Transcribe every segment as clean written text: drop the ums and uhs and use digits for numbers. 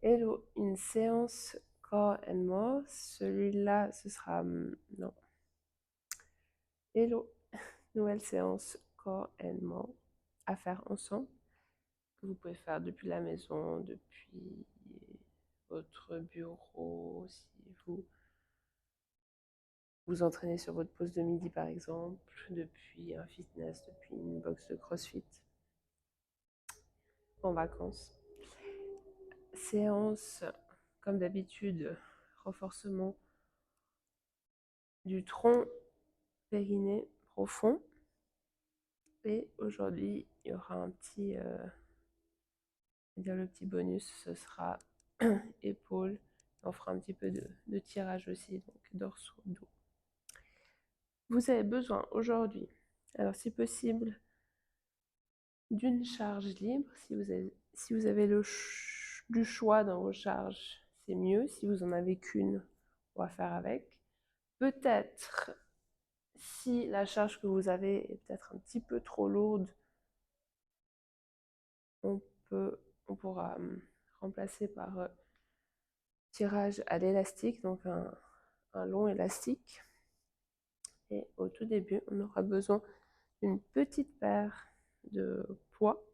Hello, une séance Core and More. Celui-là, ce sera... non. Hello, nouvelle séance Core and More à faire ensemble, que vous pouvez faire depuis la maison, depuis votre bureau, si vous vous entraînez sur votre pause de midi par exemple, depuis un fitness, depuis une box de CrossFit, en vacances. Séance, comme d'habitude, renforcement du tronc, périnée profond. Et aujourd'hui, il y aura un petit, le petit bonus, ce sera épaules. On fera un petit peu de tirage aussi, donc dorsaux, dos. Vous avez besoin aujourd'hui, alors si possible, d'une charge libre. Si vous avez du choix dans vos charges, c'est mieux. Si vous en avez qu'une, on va faire avec. Peut-être, si la charge que vous avez est peut-être un petit peu trop lourde, on pourra remplacer par tirage à l'élastique, donc un long élastique. Et au tout début, on aura besoin d'une petite paire de poids.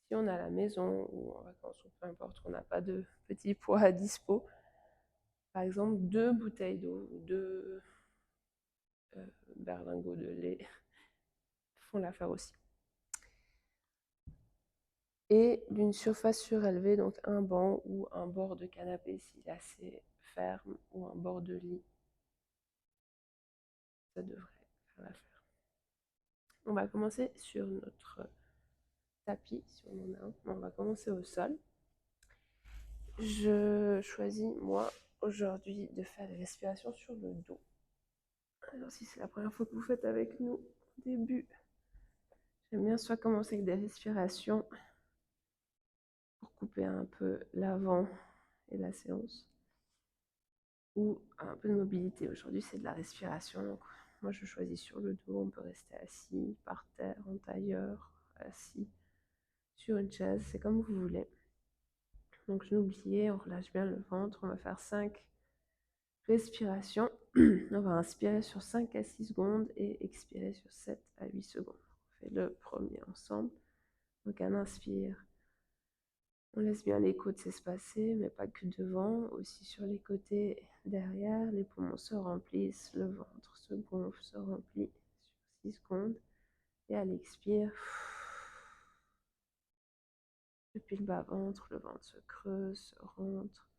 Si on est à la maison ou en vacances, ou peu importe, on n'a pas de petits poids à dispo, par exemple 2 bouteilles d'eau ou 2 berlingots de lait font l'affaire aussi. Et d'une surface surélevée, donc un banc ou un bord de canapé s'il est assez ferme, ou un bord de lit. Ça devrait faire l'affaire. On va commencer sur notre tapis, si on en a un. On va commencer au sol. Je choisis, moi, aujourd'hui, de faire des respirations sur le dos. Alors, si c'est la première fois que vous faites avec nous, au début, j'aime bien soit commencer avec des respirations pour couper un peu l'avant et la séance, ou un peu de mobilité. Aujourd'hui, c'est de la respiration. Donc, moi, je choisis sur le dos. On peut rester assis, par terre, en tailleur, assis sur une chaise. C'est comme vous voulez. Donc, genou plié, on relâche bien le ventre. On va faire 5 respirations. On va inspirer sur 5 à 6 secondes et expirer sur 7 à 8 secondes. On fait le premier ensemble. Donc, un inspire. On laisse bien les côtes s'espacer, mais pas que devant, aussi sur les côtés derrière. Les poumons se remplissent, le ventre se gonfle, se remplit sur 6 secondes. Et à l'expire, depuis le bas-ventre, le ventre se creuse, se rentre,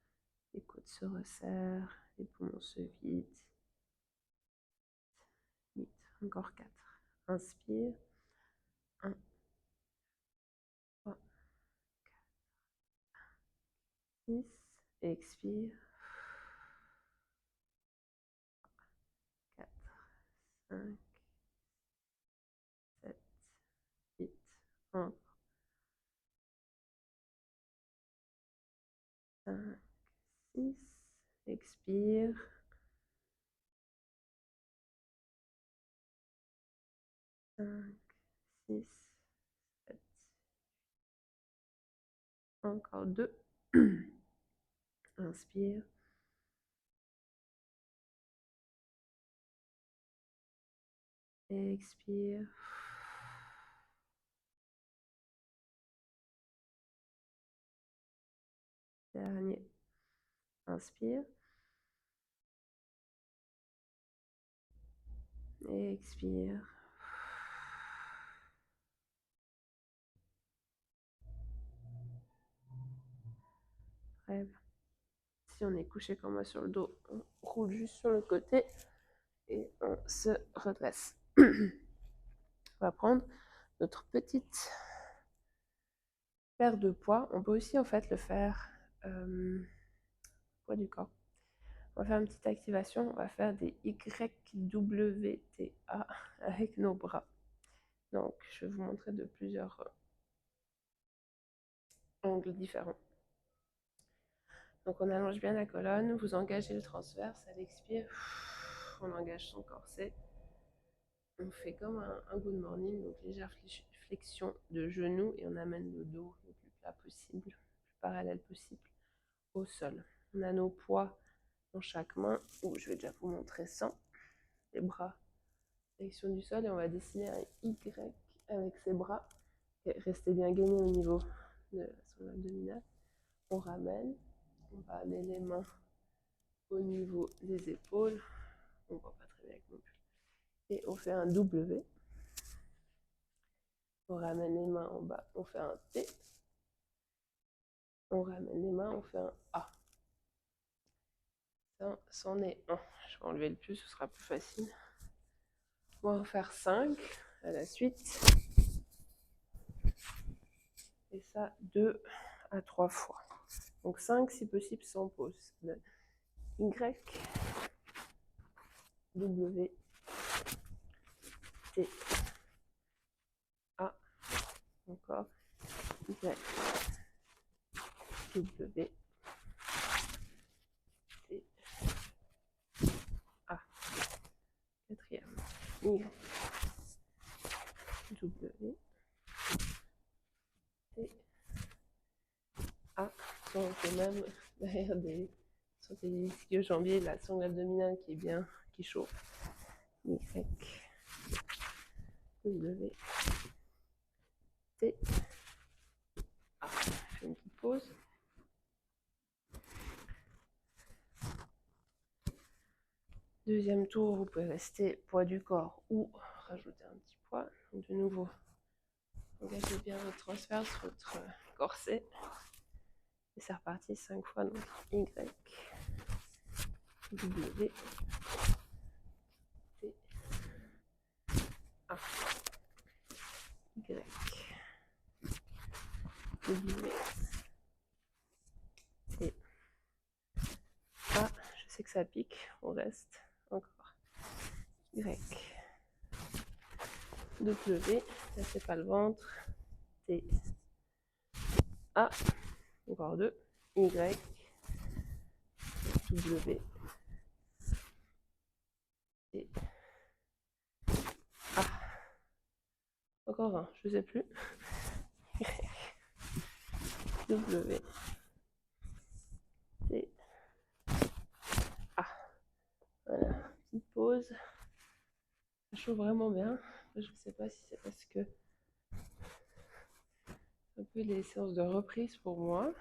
les côtes se resserrent, les poumons se vident. 8, encore 4. Inspire. 1, 3, 6. Expire. 4, 5, 7, 8. Encore 5, 6. Expire. 5, 6, 7. Encore 2. Inspire. Expire. Dernier. Inspire. Expire. Rêve. Si on est couché comme moi sur le dos, on roule juste sur le côté et on se redresse. On va prendre notre petite paire de poids. On peut aussi en fait le faire poids du corps. On va faire une petite activation. On va faire des YWTA avec nos bras. Donc, je vais vous montrer de plusieurs angles différents. Donc, on allonge bien la colonne. Vous engagez le transverse. À l'expire, on engage son corset. On fait comme un good morning, donc légère flexion de genoux et on amène le dos le plus plat possible, le plus parallèle possible. au sol. On a nos poids dans chaque main, ou je vais déjà vous montrer sans, les bras direction du sol, et on va dessiner un Y avec ses bras. Restez bien gainé au niveau de la sonde abdominale. On ramène, on va amener les mains au niveau des épaules, on voit pas très bien avec mon pull, et on fait un W. On ramène les mains en bas, on fait un T. On ramène les mains, on fait un A. Ça, c'en est un. Je vais enlever le plus, ce sera plus facile. On va en faire 5 à la suite. Et ça, 2 à 3 fois. Donc 5 si possible sans pause. Y, W, T, A, encore, Y, W, T, A. Quatrième, Y, W, T, A. On fait même derrière des ischio-jambiers, la sangle abdominale qui est bien, qui chauffe. Y, W, T, A. Je fais une petite pause. Deuxième tour, vous pouvez rester poids du corps ou rajouter un petit poids. Donc de nouveau, engagez bien votre transverse, votre corset. Et c'est reparti 5 fois. Donc Y, W, T, A, Y, W, T, A. Je sais que ça pique, on reste encore. Y, W, laissez pas le ventre. T, A, encore 2. Y, W, T, A. Encore un, je sais plus. W, T, A. Voilà, petite pause. Ça chauffe vraiment bien. Je ne sais pas si c'est parce que c'est un peu les séances de reprise pour moi.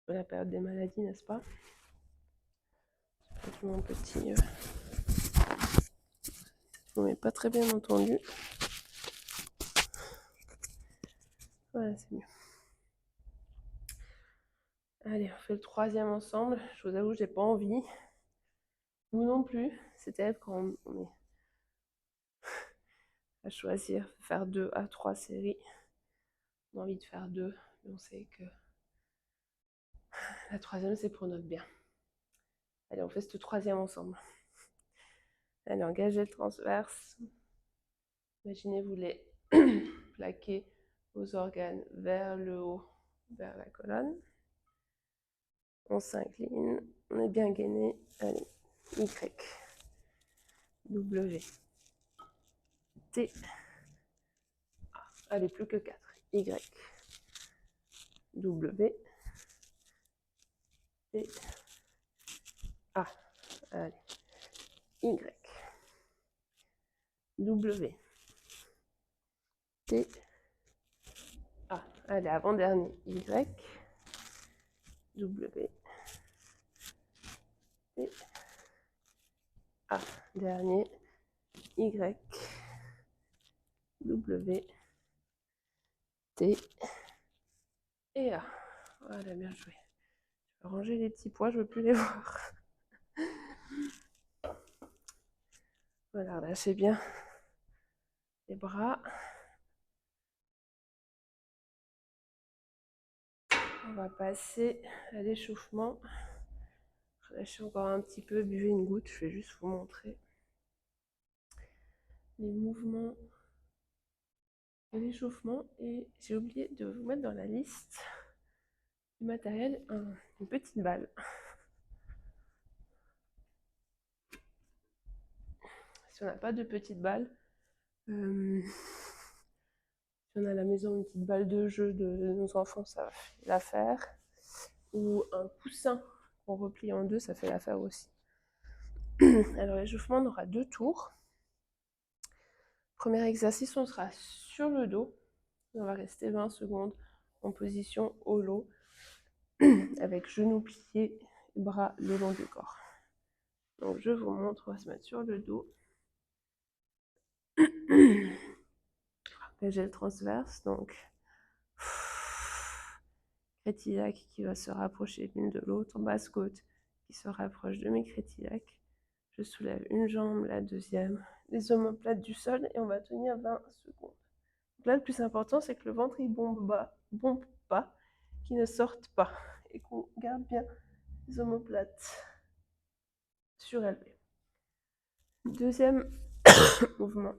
La période des maladies, n'est-ce pas? C'est mon petit. On n'est pas très bien entendu. Voilà, c'est mieux. Allez, on fait le troisième ensemble. Je vous avoue, j'ai pas envie. Vous non plus. C'était quand on est à choisir, faire 2 à 3 séries. On a envie de faire 2, mais on sait que la troisième, c'est pour notre bien. Allez, on fait ce troisième ensemble. Allez, engagez le transverse. Imaginez-vous les plaquer vos organes vers le haut, vers la colonne. On s'incline, on est bien gainé. Allez, Y, W, T, A. Allez, plus que 4. Y, W, T, A. Allez, Y, W, T, A. Allez, avant-dernier. Y, W, T, A. Dernier. Y, W, T et A. Voilà, bien joué. Je vais ranger les petits pois, je ne veux plus les voir. Voilà, lâchez bien les bras. On va passer à l'échauffement. Relâchez encore un petit peu, buvez une goutte, je vais juste vous montrer les mouvements de l'échauffement. Et j'ai oublié de vous mettre dans la liste du matériel une petite balle. Si on n'a pas de petite balle, Si on a à la maison une petite balle de jeu de nos enfants, ça fait l'affaire. Ou un coussin qu'on replie en deux, ça fait l'affaire aussi. Alors l'échauffement, on aura 2 tours. Premier exercice, on sera sur le dos. On va rester 20 secondes en position holo, avec genoux pliés, bras le long du corps. Donc je vous montre, on va se mettre sur le dos. Engager le transverse, donc crétillac qui va se rapprocher l'une de l'autre, basse côte qui se rapproche de mes crétillacs. Je soulève une jambe, la deuxième, les omoplates du sol et on va tenir 20 secondes. Donc là, le plus important, c'est que le ventre il bombe pas, qu'il ne sorte pas et qu'on garde bien les omoplates surélevées. Deuxième mouvement,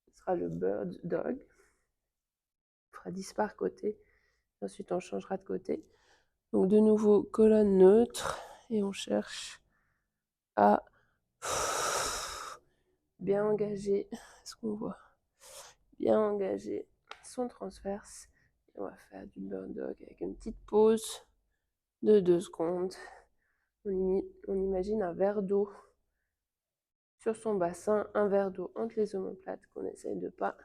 ce sera le bird dog. On fera 10 par côté. Ensuite, on changera de côté. Donc, de nouveau, colonne neutre. Et on cherche à bien engager. Est-ce qu'on voit? Bien engager son transverse. Et on va faire du bird dog avec une petite pause de 2 secondes. On imagine un verre d'eau sur son bassin, un verre d'eau entre les omoplates qu'on essaye de pas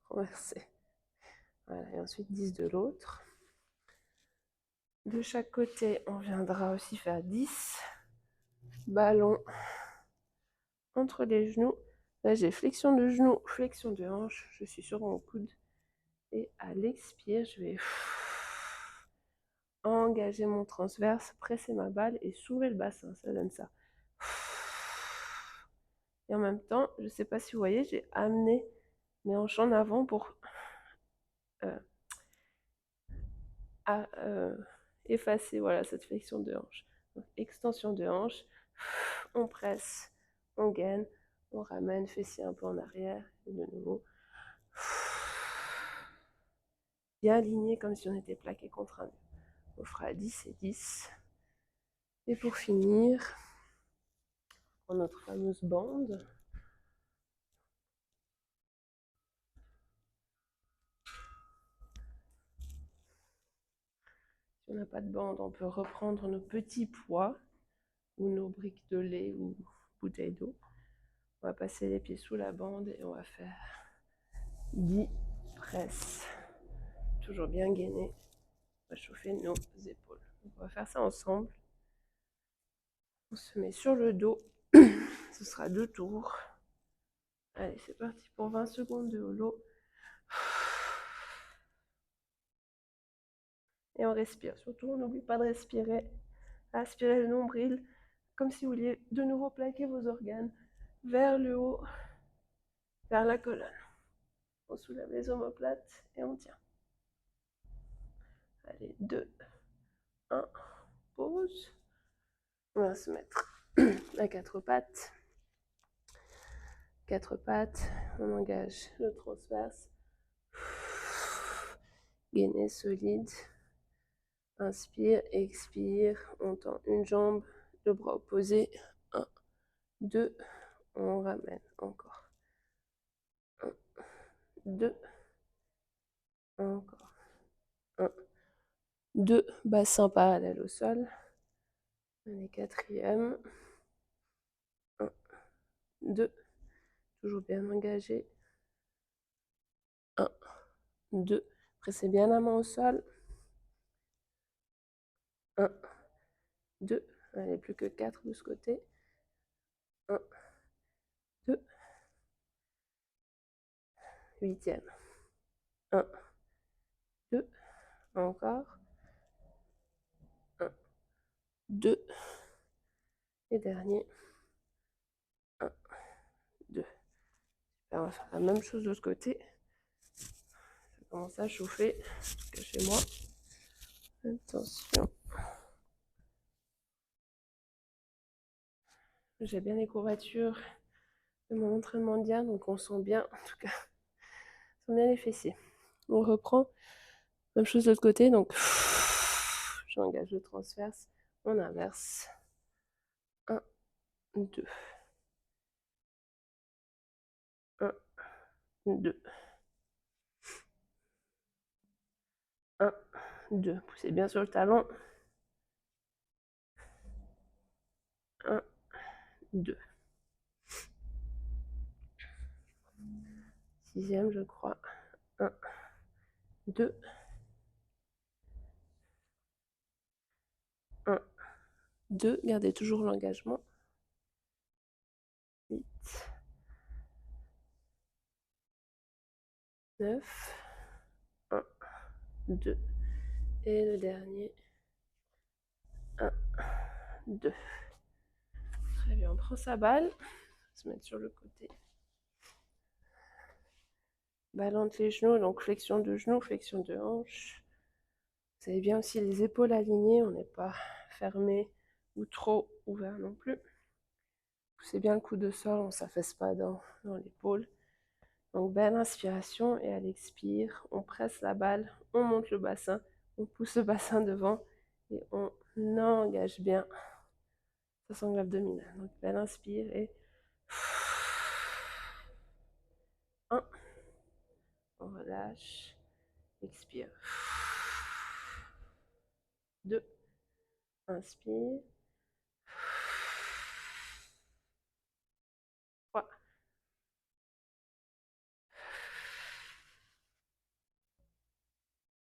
renverser. Voilà, et ensuite 10 de l'autre. De chaque côté, on viendra aussi faire 10 ballons entre les genoux. Là, j'ai flexion de genoux, flexion de hanche. Je suis sur mon coude. Et à l'expire, je vais engager mon transverse, presser ma balle et soulever le bassin. Ça donne ça. Et en même temps, je ne sais pas si vous voyez, j'ai amené mes hanches en avant pour effacer voilà, cette flexion de hanche. Donc, extension de hanche, on presse, on gaine, on ramène, fessier un peu en arrière, et de nouveau. Bien aligné comme si on était plaqué contre un mur. On fera 10 et 10. Et pour finir, on notre fameuse bande. Si on n'a pas de bande, on peut reprendre nos petits poids ou nos briques de lait ou bouteilles d'eau. On va passer les pieds sous la bande et on va faire 10 presses. Toujours bien gainé. On va chauffer nos épaules. Donc on va faire ça ensemble. On se met sur le dos. Ce sera 2 tours. Allez, c'est parti pour 20 secondes de holo. Et on respire. Surtout, on n'oublie pas de respirer. Aspirez le nombril, comme si vous vouliez de nouveau plaquer vos organes vers le haut, vers la colonne. On soulève les omoplates et on tient. Allez, 2, 1, pause. On va se mettre à 4 pattes. 4 pattes, on engage le transverse. Gainée solide. Inspire, expire, on tend une jambe, le bras opposé. 1, 2, on ramène encore. 1, 2, encore. 1, 2, bassin parallèle au sol. Allez, quatrième. 1, 2, toujours bien engagé. 1, 2, pressez bien la main au sol. 1, 2, allez, plus que 4 de ce côté. 1, 2, huitième. 1, 2, encore. 1, 2, et dernier. 1, 2. On va faire la même chose de l'autre côté. Ça commence à chauffer, en tout cas chez moi. Attention. J'ai bien les courbatures de mon entraînement d'hier, donc on sent bien, en tout cas, on sent bien les fessiers. On reprend, même chose de l'autre côté, donc j'engage le transverse, on inverse. 1, 2. 1, 2. 1, 2. Poussez bien sur le talon. 1, 2. 6e, je crois. 1, 2. 1, 2. Gardez toujours l'engagement. 8, 9, 1, 2. Et le dernier. 1, 2. Très bien, on prend sa balle. On va se mettre sur le côté. Balle entre les genoux, donc flexion de genoux, flexion de hanche. Vous avez bien aussi les épaules alignées, on n'est pas fermé ou trop ouvert non plus. Poussez bien le coude au sol, on ne s'affaisse pas dans l'épaule. Donc belle inspiration et à l'expire, on presse la balle, on monte le bassin, on pousse le bassin devant et on engage bien sa sangle abdominale. Donc belle inspire et 1, on relâche, expire. 2, inspire. 3,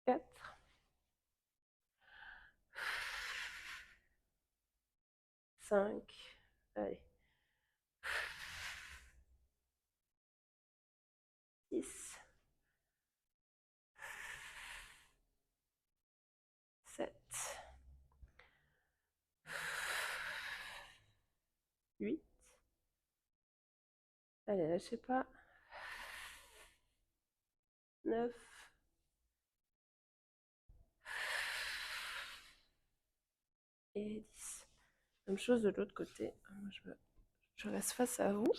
4, 5, allez, 6, 7, 8, allez, lâchez pas, 9, et 10. Même chose de l'autre côté. Je reste face à vous.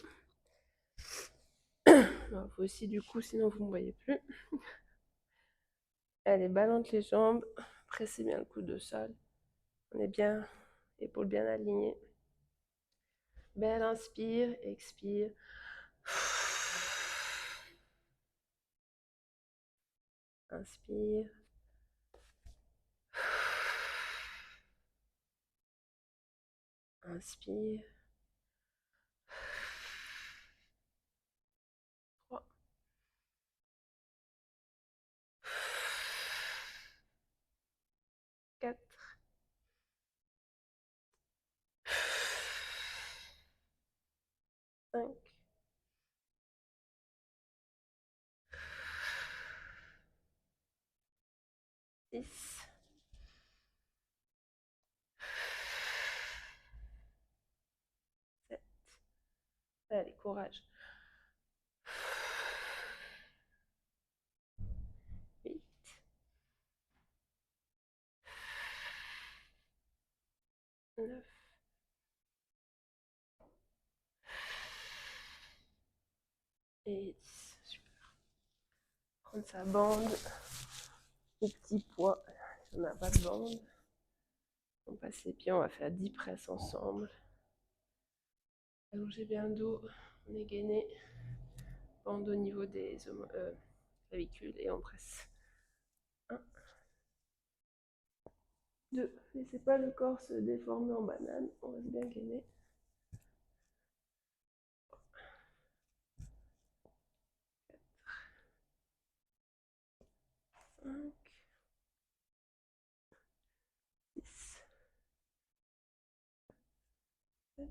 Vous aussi, du coup, sinon vous ne me voyez plus. Allez, balle entre les jambes. Pressez bien le coude au sol. On est bien, épaules bien alignées. Belle inspire, expire. Inspire. Inspire. 3, 4, 5, 6, 7. Allez, courage. 8, 9, et 10. Super. Prendre sa bande. Au petit poids. Si on n'a pas de bande. On passe les pieds, on va faire 10 presses ensemble. Allongez bien le dos, on est gainé. Bande au niveau des clavicules et on presse. 1, 2. Laissez pas le corps se déformer en banane, on reste bien gainé. 5, 6, 7,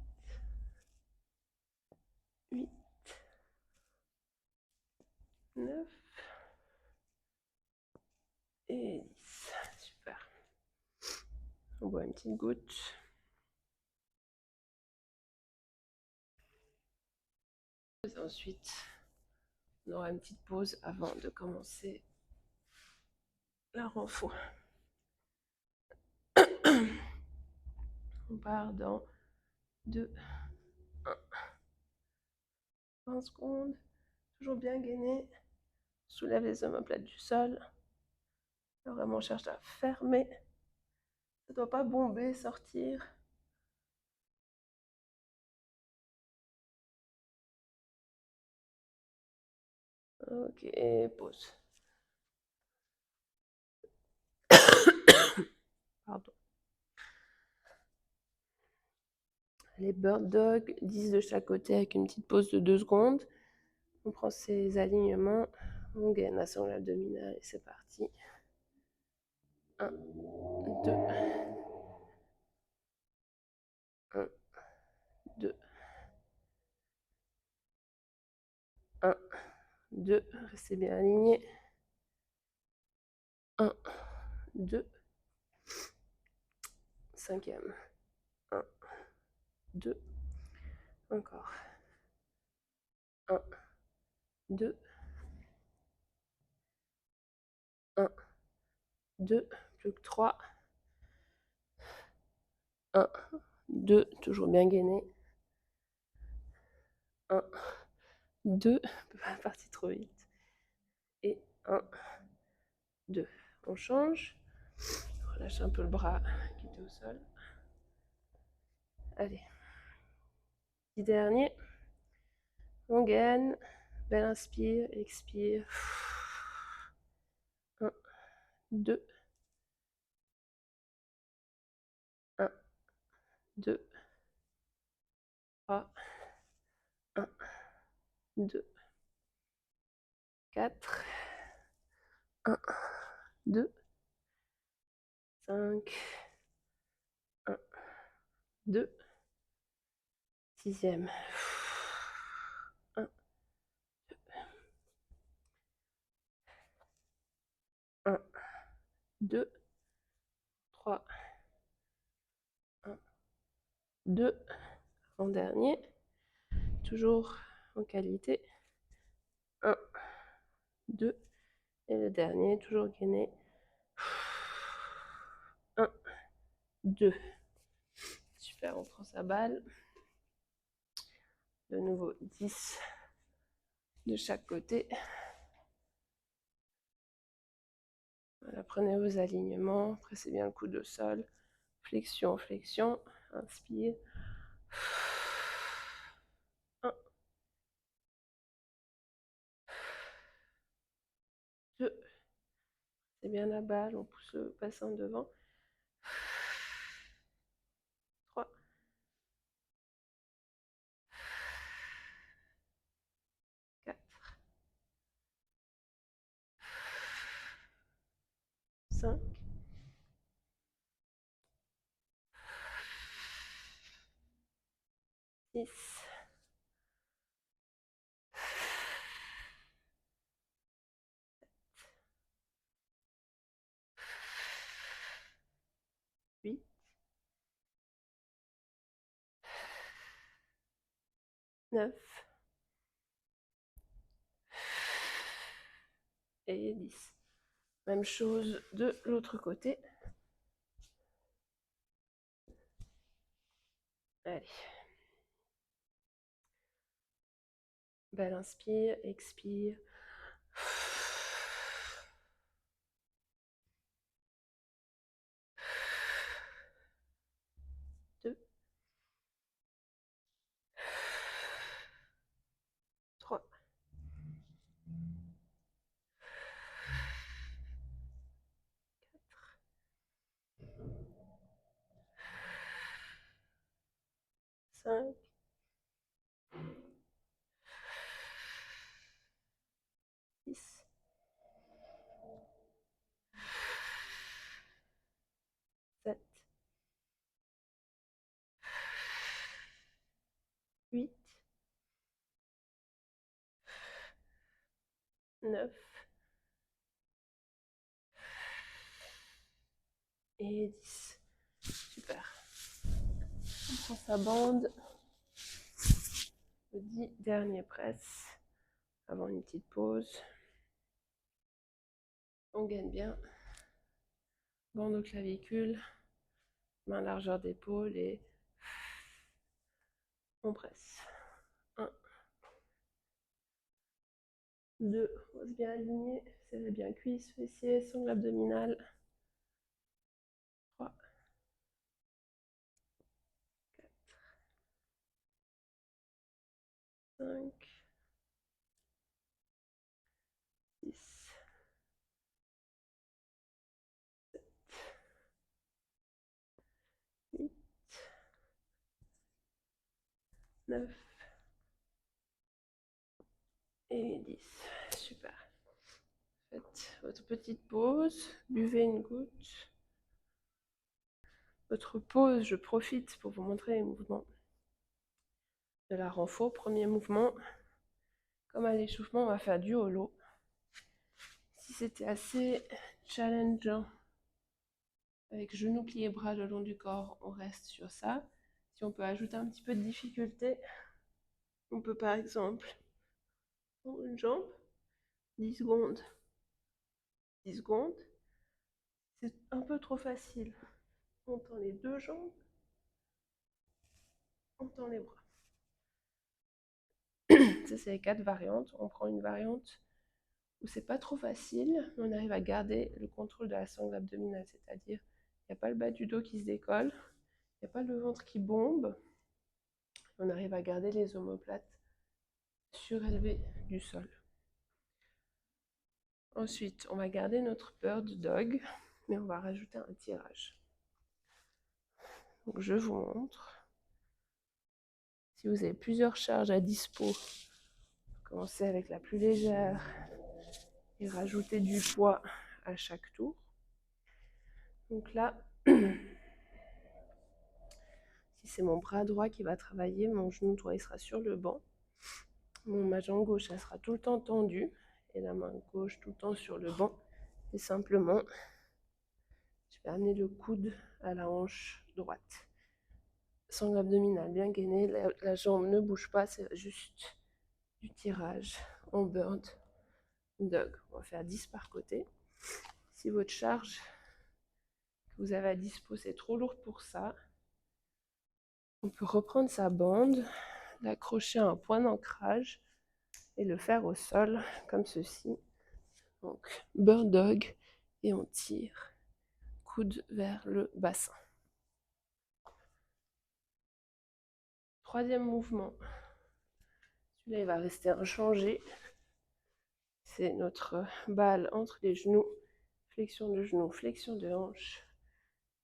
8, 9 et 10. Super. On boit une petite goutte. Et ensuite, on aura une petite pause avant de commencer la renfo. On part dans 2, 1. 20 secondes. Toujours bien gainé. Soulève les omoplates du sol. Là, vraiment, on cherche à fermer. Ça ne doit pas bomber, sortir. Ok, pause. Pardon. Les bird dog, 10 de chaque côté avec une petite pause de 2 secondes. On prend ses alignements, on gaine la sangle abdominale et c'est parti. 1, 2, 1, 2, 1, 2, restez bien alignés. 1, 2, 5e. 1, 2, encore. 1, 2, 1, 2, plus que 3. 1, 2, toujours bien gainé. 1, 2, pas parti trop vite. Et 1, 2. On change. Relâche un peu le bras qui était au sol. Allez. 10 derniers. On gaine. Belle inspire, expire. 1, 2, 1, 2, 3, 1, 2, 4, 1, 2, 5, 1, 2, 6e. 1, 1, 2, 3, 1, 2, en dernier, toujours en qualité. 1, 2, et le dernier, toujours gainé. 1, 2. Super, on prend sa balle. De nouveau 10 de chaque côté. Voilà, prenez vos alignements, pressez bien le coude au sol. Flexion, flexion. Inspire. 1, 2. C'est bien la balle, on pousse le bassin devant. 3, 4, 5, 6, 8, 9 et 10. Même chose de l'autre côté. Allez. Belle inspire, expire. 2, 3, 5, 6, 7, 8, 9 et 10. Super. On prend sa bande. Le 10 dernier presse. Avant une petite pause. On gagne bien. Bande au clavicule. Main largeur d'épaule et on presse. 1, 2, on reste bien aligné. Serrez bien cuisse, fessiers, sangle abdominale. 3, 4, 5, 9 et 10. Super. Faites votre petite pause, buvez une goutte. Votre pause, je profite pour vous montrer les mouvements de la renfo. Premier mouvement, comme à l'échauffement, on va faire du holo. Si c'était assez challengeant, avec genoux pliés, bras le long du corps, on reste sur ça. Si on peut ajouter un petit peu de difficulté, on peut par exemple prendre une jambe, 10 secondes, 10 secondes. C'est un peu trop facile. On tend les deux jambes, on tend les bras. Ça, c'est les 4 variantes. On prend une variante où c'est pas trop facile, mais on arrive à garder le contrôle de la sangle abdominale, c'est-à-dire il n'y a pas le bas du dos qui se décolle, il n'y a pas le ventre qui bombe, on arrive à garder les omoplates surélevées du sol. Ensuite, on va garder notre bird dog, mais on va rajouter un tirage. Donc je vous montre. Si vous avez plusieurs charges à dispo, commencez avec la plus légère et rajoutez du poids à chaque tour. Donc là, si c'est mon bras droit qui va travailler, mon genou droit il sera sur le banc. Ma jambe gauche, elle sera tout le temps tendue et la main gauche tout le temps sur le banc. Et simplement, je vais amener le coude à la hanche droite. Sangle abdominale bien gainée, la jambe ne bouge pas, c'est juste du tirage en bird dog. On va faire 10 par côté. Si votre charge que vous avez à dispo c'est trop lourd pour ça, on peut reprendre sa bande, l'accrocher à un point d'ancrage et le faire au sol comme ceci. Donc bird dog et on tire, coude vers le bassin. Troisième mouvement, celui-là il va rester inchangé. C'est notre balle entre les genoux, flexion de genou, flexion de hanche,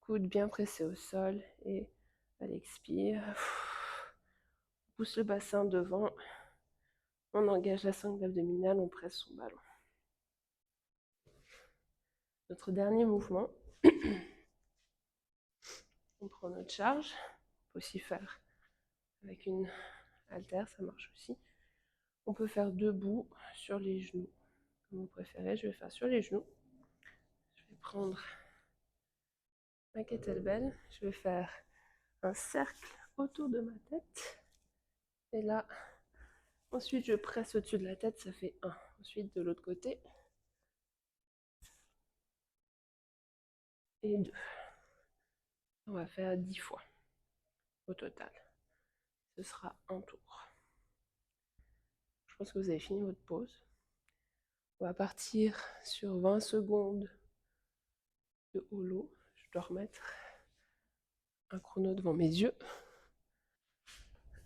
coude bien pressé au sol et à l'expire, on pousse le bassin devant, on engage la sangle abdominale, on presse son ballon. Notre dernier mouvement, on prend notre charge, on peut aussi faire avec une haltère, ça marche aussi. On peut faire debout sur les genoux, comme vous préférez. Je vais faire sur les genoux. Je vais prendre ma kettlebell, je vais faire un cercle autour de ma tête. Et là, ensuite je presse au-dessus de la tête, ça fait 1. Ensuite de l'autre côté. Et 2. On va faire 10 fois au total. Ce sera un tour. Je pense que vous avez fini votre pause. On va partir sur 20 secondes de holo. Je dois remettre un chrono devant mes yeux.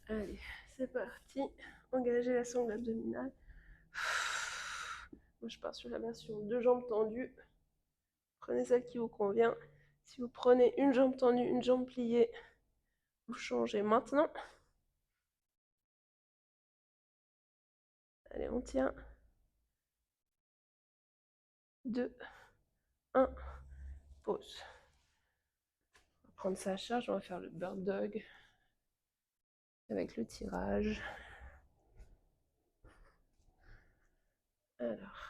Allez, c'est parti. Engagez la sangle abdominale. Moi, je pars sur la version 2 jambes tendues. Prenez celle qui vous convient. Si vous prenez une jambe tendue, une jambe pliée, vous changez maintenant. Allez, on tient. 2, 1, pause. On va prendre sa charge, on va faire le bird dog avec le tirage. Alors,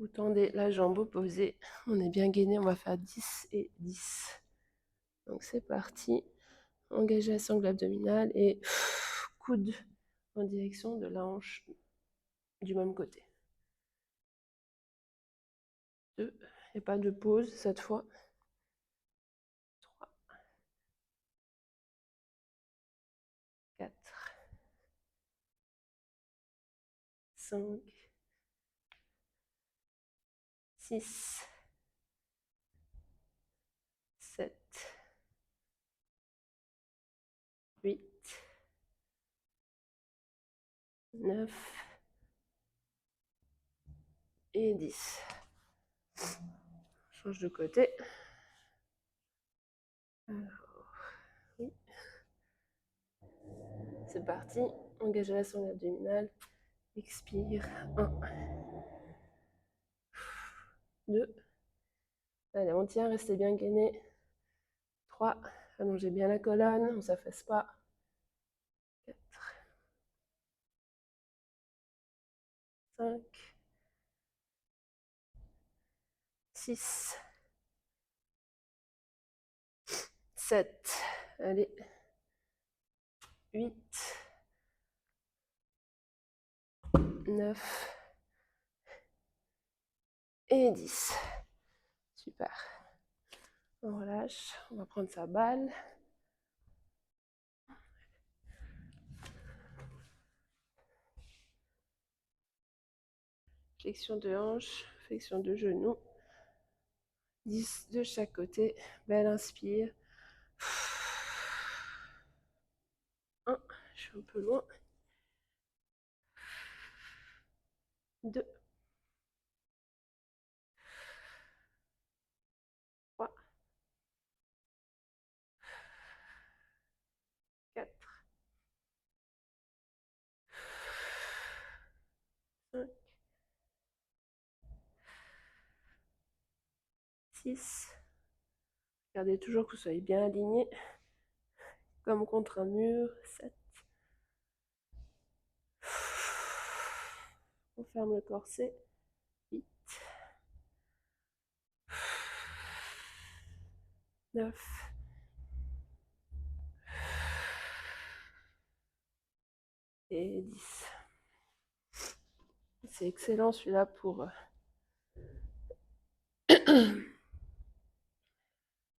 vous tendez la jambe opposée, on est bien gainé, on va faire 10 et 10. Donc c'est parti, engagez la sangle abdominale et coude en direction de la hanche du même côté. 2, il n'y a pas de pause cette fois. 3, 4, 5, 6, 7, 8, 9 et 10. Change de côté. Alors, oui. C'est parti. Engagez la sonde abdominale. Expire. 1, 2. Allez, on tient, restez bien gainé. 3. Allongez bien la colonne, on ne s'affaisse pas. 4. 5. 6. 7. Allez. 8. 9. Et 10. Super. On relâche. On va prendre sa balle. Flexion de hanche, flexion de genou. 10 de chaque côté. Belle inspire. 1. Je suis un peu loin. 2. 3. 4. 5. 6. Regardez toujours que vous soyez bien aligné, comme contre un mur. 7. On ferme le corset. 8. 9. Et 10. C'est excellent celui-là pour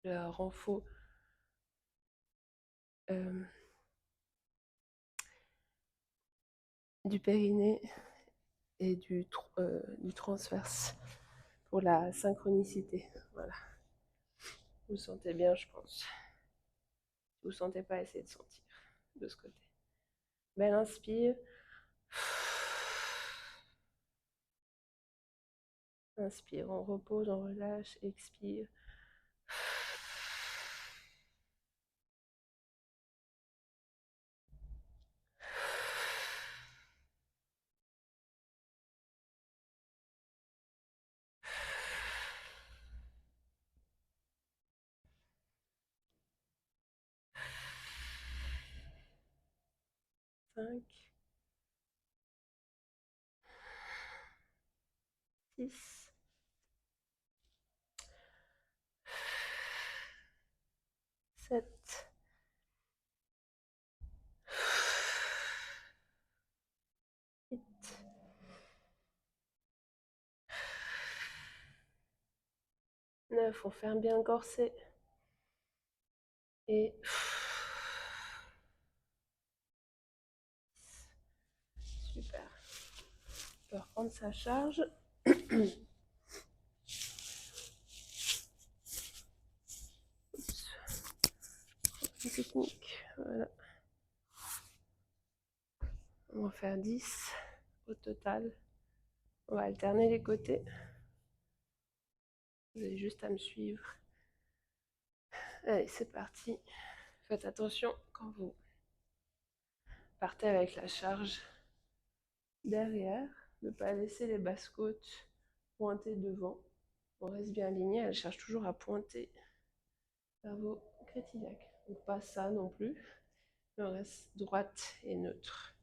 le renfort du périnée et du transverse pour la synchronicité. Voilà. Vous sentez bien, je pense. Si vous ne sentez pas, essayez de sentir de ce côté. Belle inspire. Inspire, on repose, on relâche, expire. Cinq, 6, 7, 8, 9, on ferme bien le corset. Et super. On peut reprendre sa charge. Technique, voilà. On va faire 10 au total. On va alterner les côtés. Vous avez juste à me suivre. Allez, c'est parti. Faites attention quand vous partez avec la charge derrière, de ne pas laisser les basses côtes pointer devant. On reste bien aligné, elle cherche toujours à pointer vers vos crétillacs. Donc pas ça non plus, mais on reste droite et neutre.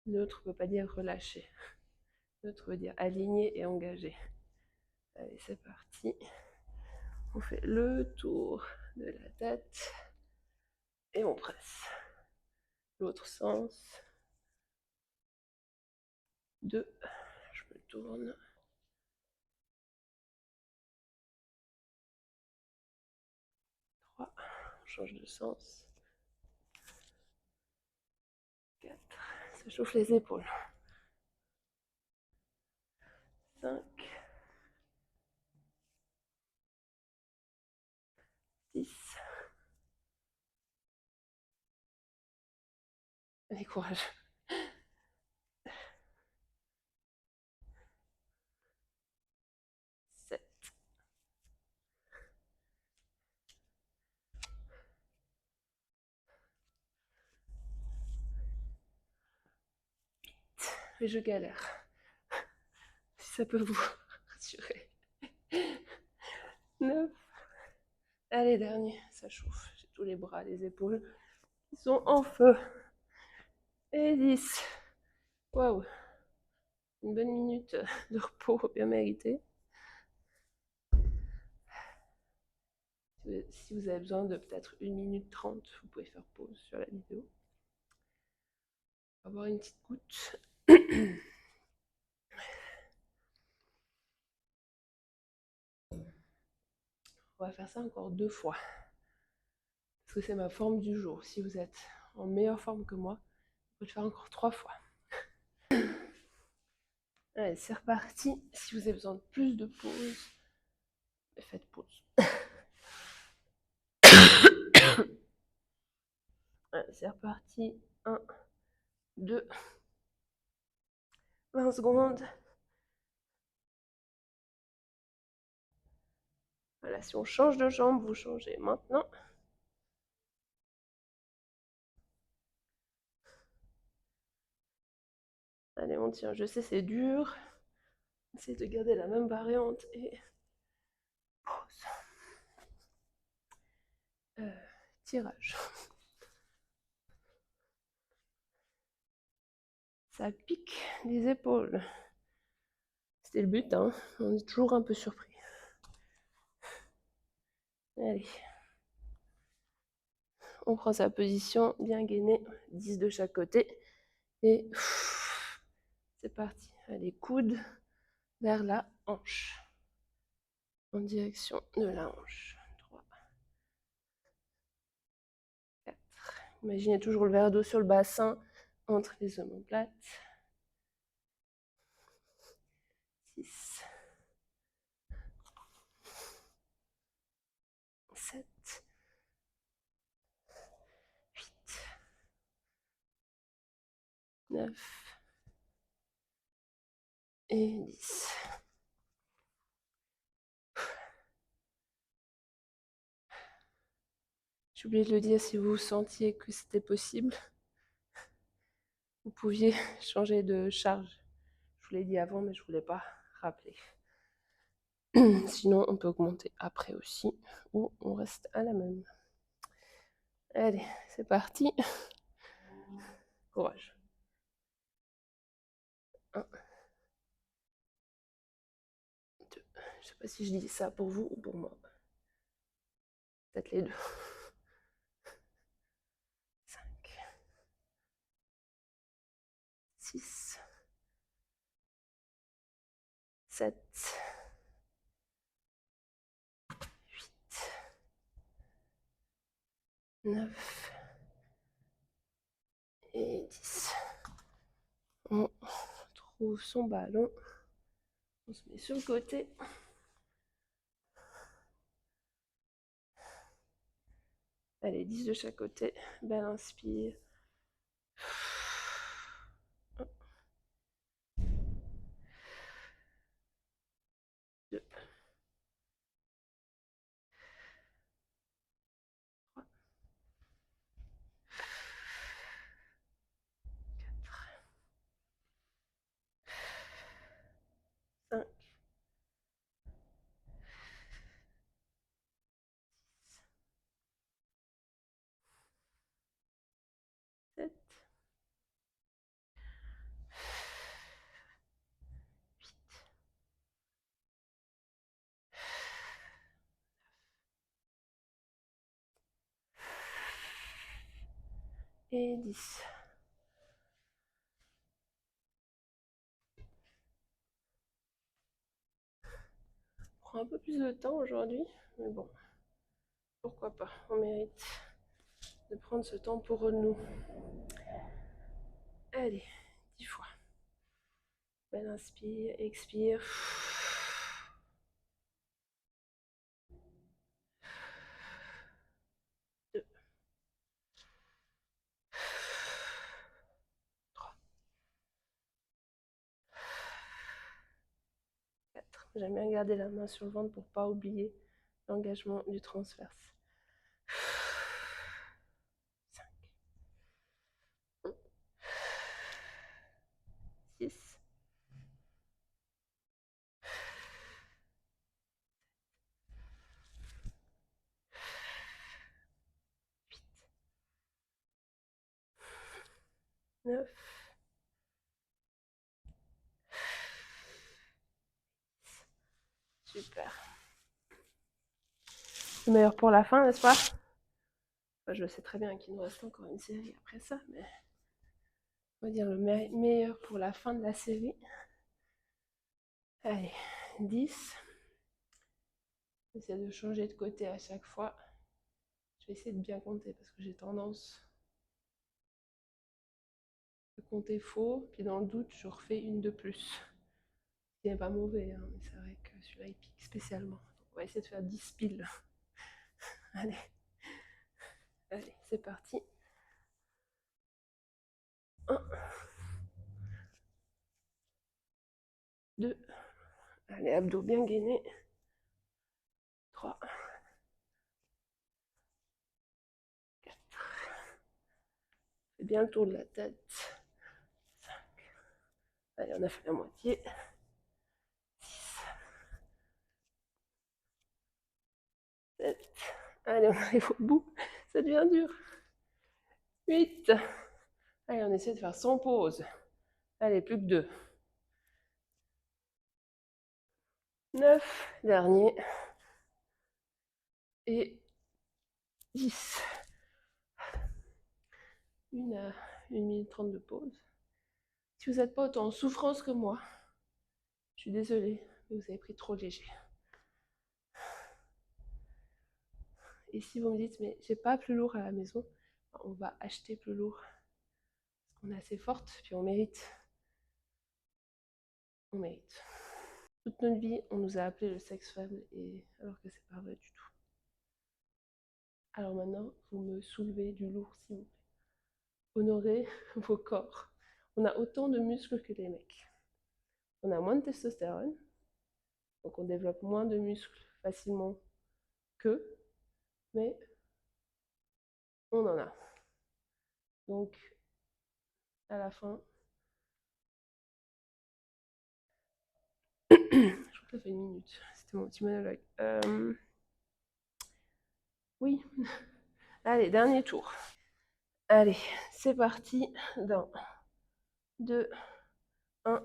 Neutre ne veut pas dire relâché. Neutre veut dire aligné et engagé. Allez, c'est parti. On fait le tour de la tête et on presse. L'autre sens. 2. Je me tourne. 3. On change de sens. 4. Ça chauffe les épaules. 5. 6. Allez, courage. 7. mais je galère. Si ça peut vous rassurer. 9. Allez, dernier, ça chauffe. J'ai tous les bras, les épaules qui sont en feu. Et 10. Waouh. Une bonne minute de repos bien méritée. Si vous avez besoin de peut-être 1 minute 30, vous pouvez faire pause sur la vidéo. On va boire une petite goutte. On va faire ça encore 2 fois. Parce que c'est ma forme du jour. Si vous êtes en meilleure forme que moi, on peut le faire encore 3 fois. Allez, c'est reparti. Si vous avez besoin de plus de pause, faites pause. Allez, c'est reparti. 1, 2, 20 secondes. Voilà, si on change de jambe, vous changez maintenant. Allez, on tient. Je sais, c'est dur. Essayez de garder la même variante et pause. Tirage. Ça pique les épaules. C'était le but, hein. On est toujours un peu surpris. Allez. On prend sa position bien gainée, 10 de chaque côté. Et c'est parti. Allez, coude vers la hanche. En direction de la hanche. 3, 4. Imaginez toujours le verre d'eau sur le bassin, entre les omoplates. 6, 7, 8, 9 et 10. J'ai oublié de le dire, si vous sentiez que c'était possible, vous pouviez changer de charge. Je vous l'ai dit avant, mais je ne voulais pas rappeler. Sinon, on peut augmenter après aussi, ou on reste à la même. Allez, c'est parti. Courage. 1, 2. Je ne sais pas si je dis ça pour vous ou pour moi. Peut-être les deux. 5, 6, 7, 8, 9 et 10. On trouve son ballon. On se met sur le côté. Allez, 10 de chaque côté. Belle inspire. 1, 2, 3, 4, 5, 7, 8, et 10. On prend un peu plus de temps aujourd'hui, mais bon, pourquoi pas, on mérite de prendre ce temps pour nous. Allez, 10 fois. Belle inspire, expire. 2, 3, 4. J'aime bien garder la main sur le ventre pour ne pas oublier l'engagement du transverse. 5, 6, Super. Le meilleur pour la fin, n'est-ce pas? Enfin, je sais très bien qu'il nous reste encore une série après ça, mais on va dire le meilleur pour la fin de la série. Allez, 10. J'essaie de changer de côté à chaque fois. Je vais essayer de bien compter parce que j'ai tendance à compter faux, puis dans le doute, je refais une de plus. Ce qui n'est pas mauvais, hein, mais c'est vrai que celui-là, il pique spécialement. Donc, on va essayer de faire 10 piles. Allez, allez, c'est parti. 1, 2, allez, abdos bien gainés. 3, 4, fais bien le tour de la tête. 5, allez, on a fait la moitié. 6, 7, allez, on arrive au bout. Ça devient dur. 8, allez, on essaie de faire sans pause. Allez, plus que 2. 9, dernier. Et 10. 1 minute 30 de pause. Si vous n'êtes pas autant en souffrance que moi, je suis désolée, mais vous avez pris trop léger. Et si vous me dites, mais j'ai pas plus lourd à la maison, on va acheter plus lourd. Parce qu'on est assez forte, puis on mérite. On mérite. Toute notre vie, on nous a appelé le sexe faible, et alors que c'est pas vrai du tout. Alors maintenant, vous me soulevez du lourd, s'il vous plaît. Honorez vos corps. On a autant de muscles que les mecs. On a moins de testostérone, donc on développe moins de muscles facilement qu'eux, mais on en a. Donc, à la fin, je crois que ça fait 1 minute. C'était mon petit monologue. Oui. Allez, dernier tour. Allez, c'est parti. Dans 2, 1.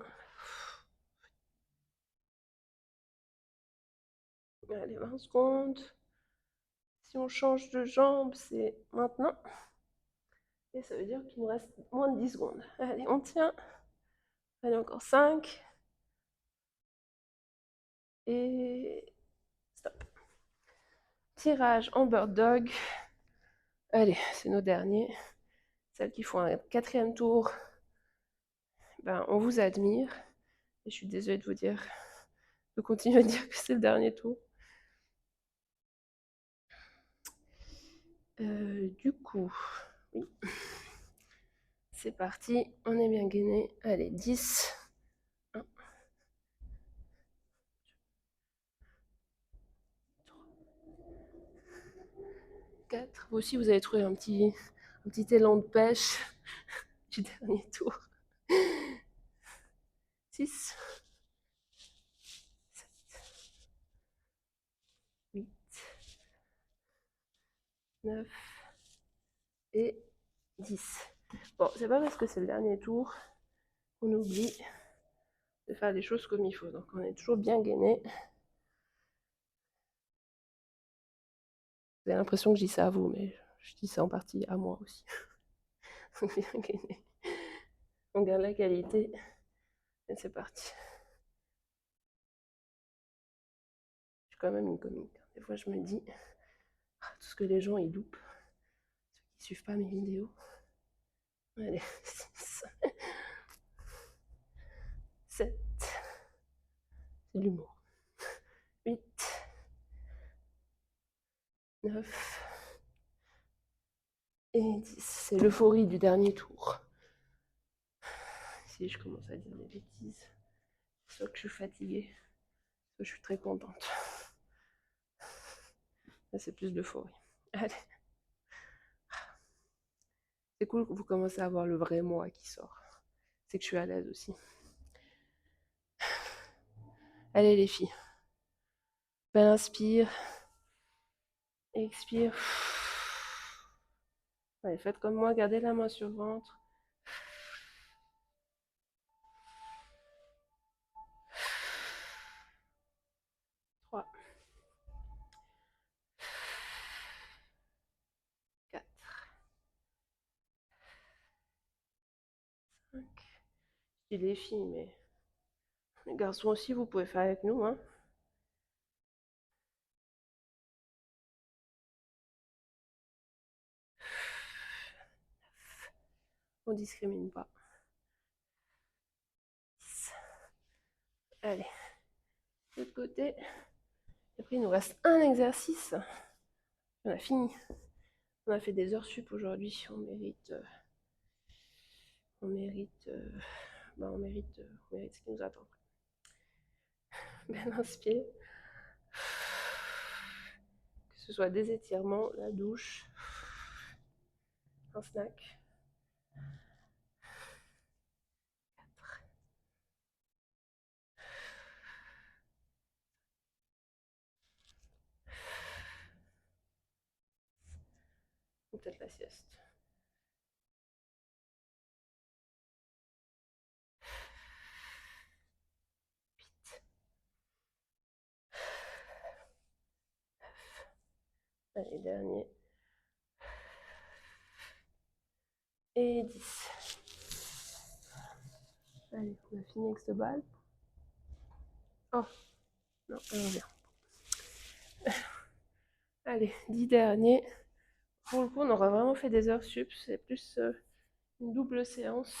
Allez, 20 secondes. Si on change de jambe, c'est maintenant. Et ça veut dire qu'il nous reste moins de 10 secondes. Allez, on tient. Allez, encore 5. Et stop. Tirage en bird dog. Allez, c'est nos derniers. Celles qui font un 4e tour, ben, on vous admire. Et je suis désolée de vous dire, de continuer à dire que c'est le dernier tour. Du coup, oui. C'est parti, on est bien gainé. Allez, 10. 1, 4. Vous aussi, vous avez trouvé un petit élan de pêche du dernier tour. 6, 7, 8, 9 et 10. Bon, c'est pas parce que c'est le dernier tour qu'on oublie de faire les choses comme il faut. Donc on est toujours bien gainé. Vous avez l'impression que je dis ça à vous, mais je dis ça en partie à moi aussi. Bien gainé. On garde la qualité. Et c'est parti. Je suis quand même une comique. Des fois, je me dis, tout ce que les gens ils loupent, ceux qui suivent pas mes vidéos. Allez, 6, 7, c'est de l'humour. 8, 9 et 10. C'est l'euphorie du dernier tour. Si je commence à dire des bêtises, soit que je suis fatiguée, soit je suis très contente. Là, c'est plus d'euphorie. Allez. C'est cool que vous commencez à voir le vrai moi qui sort. C'est que je suis à l'aise aussi. Allez les filles. Belle inspire. Expire. Allez, faites comme moi, gardez la main sur le ventre. dis les filles, mais les garçons aussi, vous pouvez faire avec nous, hein. On discrimine pas. Allez, de l'autre côté. Et après, il nous reste un exercice. On a fini. On a fait des heures sup aujourd'hui. On mérite. On mérite ce qui nous attend. Bien inspire. Que ce soit des étirements, la douche, un snack. 4. Ou peut-être la sieste. 8. Allez, dernier. Et 10. Allez, on a fini avec cette balle. Oh, non, elle revient. Allez, 10 derniers. Pour le coup, on aura vraiment fait des heures sup. C'est plus une double séance.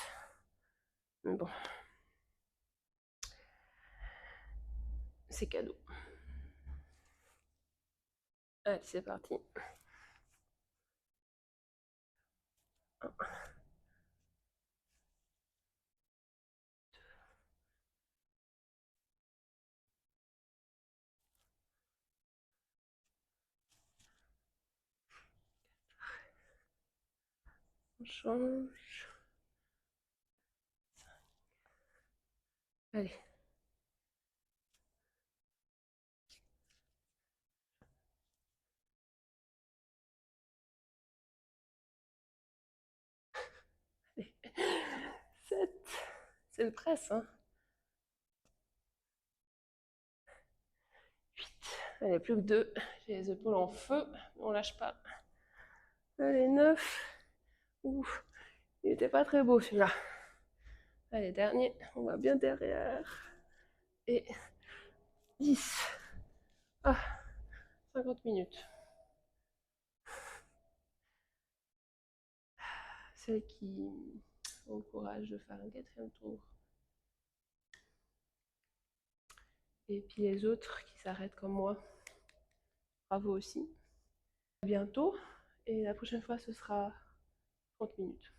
Mais bon. C'est cadeau. Allez, c'est parti. 1. On change. Allez. Allez. 7. C'est le presse, hein. 8. Allez, plus que 2. J'ai les épaules en feu. On lâche pas. Allez, 9. Ouf. Il était pas très beau celui-là. Allez, dernier. On va bien derrière. Et 10. Ah, 50 minutes. Celles qui ont le courage de faire un 4e tour. Et puis les autres qui s'arrêtent comme moi, bravo aussi. À bientôt. Et la prochaine fois, ce sera 30 minutes.